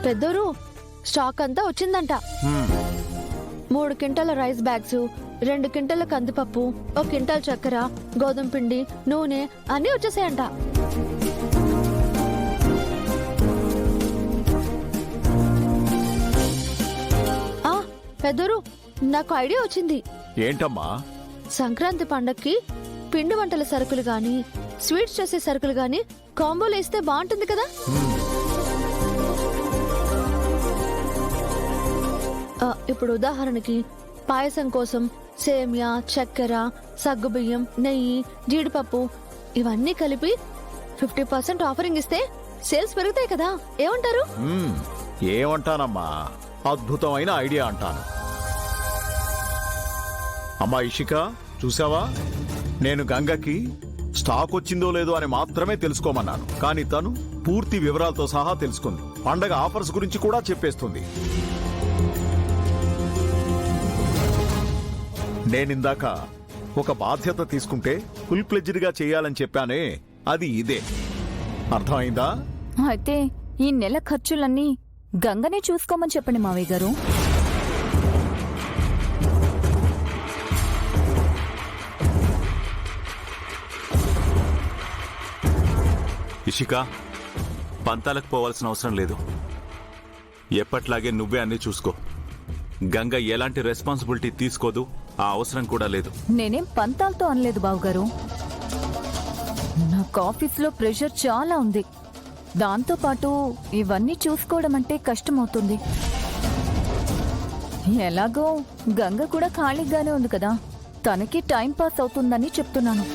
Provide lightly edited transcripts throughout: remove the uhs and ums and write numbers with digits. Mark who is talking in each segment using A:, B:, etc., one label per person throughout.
A: పెద్దోరు stock అంతా వచ్చిందంట. 3 క్వింటాల రైస్ బ్యాగ్స్, 2 క్వింటాల కందిపప్పు, 1 క్వింటాల్ చక్కెర, గోధుమ పిండి, నూనె అన్నీ వచ్చేసాయంట. పెద్దోరు నాకు ఐడియా వచ్చింది.
B: ఏంటమ్మా?
A: సంక్రాంతి పండక్కి పిండి వంటల సరుకులు గాని, స్వీట్స్ చేసే సరుకులు గాని కాంబోలో ఇస్తే బాగుంటుంది కదా. ఇప్పుడు ఉదాహరణకి పాయసం కోసం సేమియా, చక్కెర, సగ్గుబియ్యం, నెయ్యి, జీడిపప్పు ఇవన్నీ కలిపి 50% ఆఫరింగ్ ఇస్తే సేల్స్ పెరుగుతాయి కదా. ఏమంటారు?
B: ఏమంటానమ్మా, అద్భుతమైన ఐడియా అంటాను. అమ్మా ఇషిక, చూసావా, నేను గంగకి స్టాక్ వచ్చిందో లేదో అని మాత్రమే తెలుసుకోమన్నాను, కానీ తను పూర్తి వివరాలతో సహా తెలుసుకుంది. పండగ ఆఫర్స్ గురించి కూడా చెప్పేస్తుంది. నేనిందాక ఒక బాధ్యత తీసుకుంటే ఫుల్ ప్లెడ్జ్డ్ గా చేయాలని చెప్పానే, అది ఇదే. అర్థమైందా?
C: అయితే ఈ నెల ఖర్చులన్నీ గంగనే చూసుకోమని చెప్పండి మావయ్య గారు.
D: ఇషిక, పంతాలకు పోవాల్సిన అవసరం లేదు. ఎప్పట్లాగే నువ్వే అన్ని చూసుకో. గంగ ఎలాంటి రెస్పాన్సిబిలిటీ తీసుకోదు, ఆ అవసరం కూడా లేదు.
C: నేనేం పంతాలతో అనలేదు బావుగారు. నాకు ఆఫీస్లో ప్రెషర్ చాలా ఉంది. దాంతో పాటు ఇవన్నీ చూసుకోవడం అంటే కష్టమవుతుంది. ఎలాగో గంగ కూడా ఖాళీగానే ఉంది కదా, తనకి టైం పాస్ అవుతుందని చెప్తున్నాను.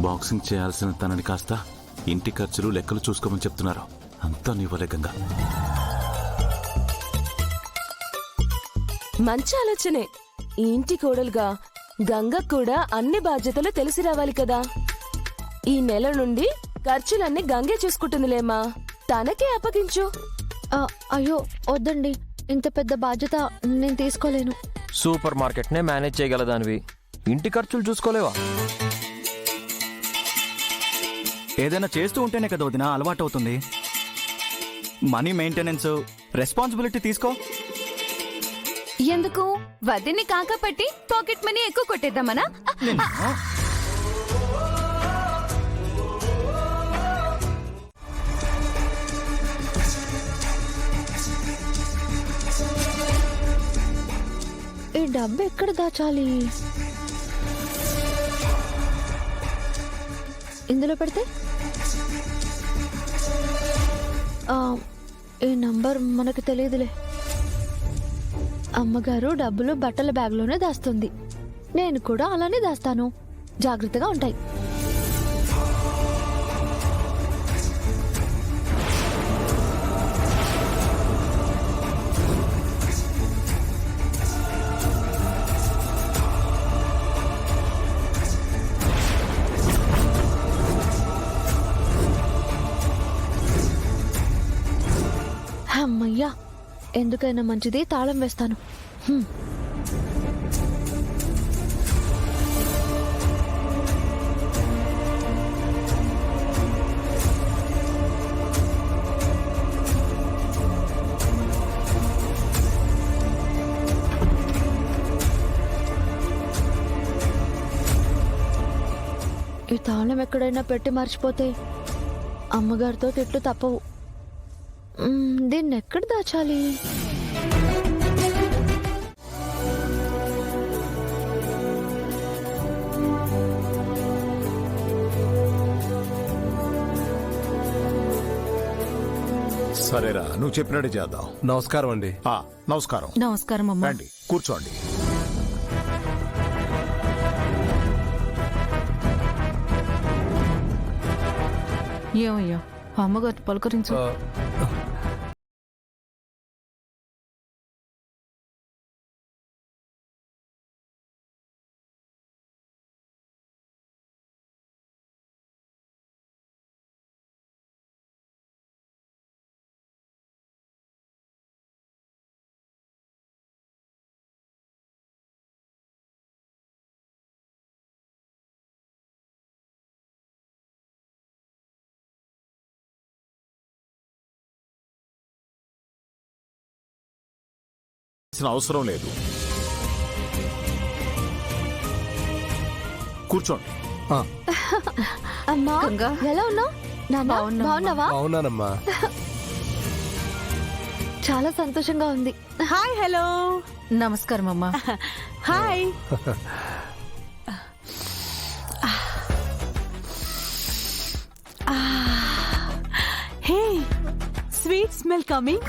D: బాక్సింగ్ చేయాల్సిన తనని కాస్త ఇంటి ఖర్చులు లెక్కలు చూసుకోమని చెప్తున్నారు. అంతా నీవలే గంగ.
E: మంచి ఆలోచనే. ఈ ఇంటి కోడలుగా గంగ కూడా అన్ని బాధ్యతలు తెలిసి రావాలి కదా. ఈ నెల నుండి ఖర్చులన్నీ గంగే చూసుకుంటుందిలేమా, తనకే అప్పగించు.
A: అయ్యో వద్దండి, ఇంత పెద్ద బాధ్యత నేను తీసుకోలేను.
F: సూపర్ మార్కెట్ నే మేనేజ్ చేయగలదానివి, ఇంటి ఖర్చులు చూసుకోలేవా?
G: ఏదైనా చేస్తూ ఉంటేనే కదా వదినా అలవాటు అవుతుంది. మనీ మెయింటెనెన్స్, రెస్పాన్సిబిలిటీ తీసుకో.
C: ఎందుకు వదిన్ని కాకపట్టి పాకెట్ మనీ ఎక్కువ కొట్టేద్దామనా?
A: ఈ డబ్బు ఎక్కడ దాచాలి? ఇందులో పెడితే ఈ నంబర్ మనకు తెలియదులే. అమ్మగారు డబ్బులు బట్టల బ్యాగ్లోనే దాస్తుంది, నేను కూడా అలానే దాస్తాను. జాగ్రత్తగా ఉంటాయి. అమ్మయ్యా, ఎందుకైనా మంచిది తాళం వేస్తాను. ఈ తాళం ఎక్కడైనా పెట్టి మర్చిపోతే అమ్మగారితో తిట్లు తప్పవు. దీన్ని ఎక్కడ దాచాలి?
B: సరేరా, నువ్వు చెప్పినట్టు చేద్దాం.
F: నమస్కారం అండి.
B: నమస్కారం.
C: నమస్కారం అమ్మా.
B: రండి, కూర్చోండి.
C: ఏమయ్యా అమ్మగారు పలకరించు.
B: చేయాల్సిన అవసరం లేదు. కూర్చోండి.
A: అమ్మా
H: గంగా.
A: ఎలా ఉన్నావు? నాన్న బాగున్నావా?
I: అవునానమ్మా.
A: చాలా సంతోషంగా ఉంది.
H: హాయ్ హలో నమస్కారం అమ్మా. హాయ్. హే స్వీట్ స్మెల్ కమింగ్.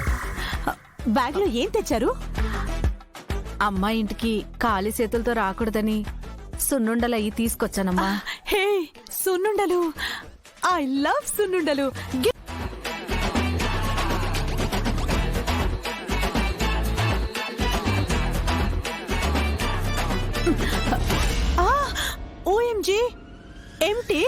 H: బ్యాగ్ లో ఏం తెచ్చారు? అమ్మా ఇంటికి ఖాళీ చేతులతో రాకూడదని సున్నుండలు అయ్యి తీసుకొచ్చానమ్మా. హే సున్నుండలు, ఐ లవ్ సున్నుండలు. ఓఎంజీ ఏంటి?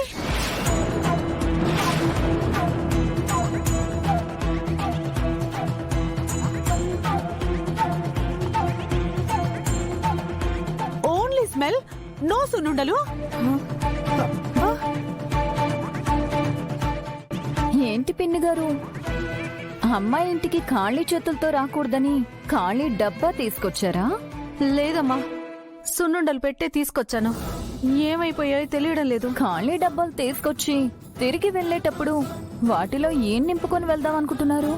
H: ఓన్లీ స్మెల్, నో సున్నుండలు.
C: ఏంటి పిన్ని గారు, అమ్మాయి ఇంటికి ఖాళీ చేతులతో రాకూడదని ఖాళీ డబ్బా తీసుకొచ్చారా?
H: లేదమ్మా, సున్నుండలు పెట్టే తీసుకొచ్చాను. ఏమైపోయాయో తెలియడం లేదు.
C: ఖాళీ డబ్బాలు తీసుకొచ్చి తిరిగి వెళ్ళేటప్పుడు వాటిలో ఏం నింపుకొని వెళ్దాం అనుకుంటున్నారు?